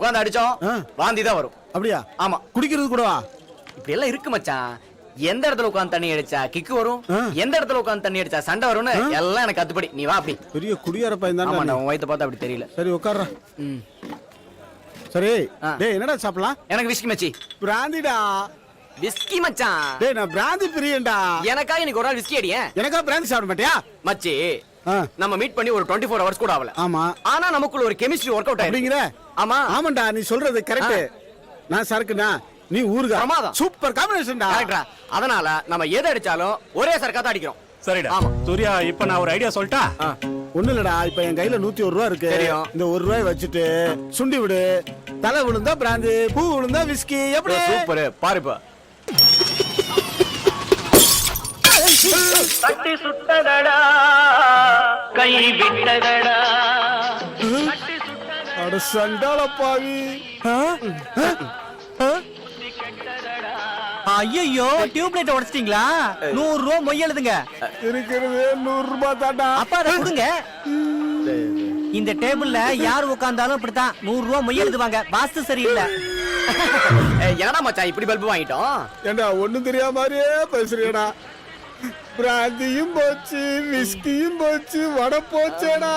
உட்காந்து அடிச்சோம் வாந்தி தான் வரும். அப்படியா? ஆமா. குடிக்கிறது கூடவா? இப்படி எல்லாம் இருக்கு மச்சான். எந்த இடத்துல உட்காந்து தண்ணி அடிச்சா கிக்கு வரும், எந்த இடத்துல உட்காந்து தண்ணி அடிச்சா சண்டை வரும்னு எல்லாம் எனக்கு கத்துப்படி. நீ வா அப்படி. பெரிய குடியார பையன் தானே. ஆமா, நான் உன் வயித்தை பார்த்தா அப்படி தெரியல. சரி உட்கார்றா. சரி டேய், என்னடா சாப்பிடலாம்? எனக்கு விஸ்கி மச்சி. பிராந்திடா. விஸ்கி மச்சான். டேய் நான் பிராந்தி பிரியன்டா. எனக்கா இன்னைக்கு ஒரு நாள் விஸ்கி அடியே. எனக்கா பிராந்தி சாப்பிட மாட்டியா மச்சி? நம்ம மீட் பண்ணி ஒரு 24 hours கூட ஆகல. ஆமா. ஆனா நமக்குள்ள ஒரு கெமிஸ்ட்ரி ஒர்க் அவுட் ஆயிடுங்க. ஆமா ஆமாண்டா, நீ சொல்றது கரெக்ட். நான் சரக்குனா நீ ஊர்கா. பிரமாதம். சூப்பர் காம்பினேஷன்டா. கரெக்ட்டா. அதனால நம்ம எதை அடிச்சாலும் ஒரே சரக்கா தான் அடிக்கிறோம். சரிடா. ஆமா. சூர்யா, இப்ப நான் ஒரு ஐடியா சொல்லட்டா? ஒண்ணு இல்லடா, இப்ப என் கையில 101 ரூபா இருக்கு. இந்த 1 ரூபாய் வச்சுட்டு சுண்டி விடு. தலை விழுந்தா பிராந்தி, பூ விழுந்தா விஸ்கி. எப்படி? சூப்பர். பாருப்பா. கட்டி சுட்டதடா கை விட்டதடா. அட சண்டால பாவி. ஐயோ, டியூப் லைட் உடைச்சிட்டீங்களா? 100 ரூபா மொய் எழுதுங்க. இருக்கிறது 100 ரூபாய் தாண்டா. அப்பா அதை கொடுங்க. இந்த டேபிள்ல யார் உட்கார்ந்தாலும் இப்படித்தான் 100 ரூபா மொய் எழுதுவாங்க. வாஸ்து சரியில்லை. என்னடா மச்சான் இப்படி பல்பு வாங்கிட்டோம்? ஏண்டா ஒண்ணும் தெரியாம மாதிரியே பேசுறியடா. பிராந்தியும் போச்சு, விஸ்கியும் போச்சு, வடை போச்சேடா.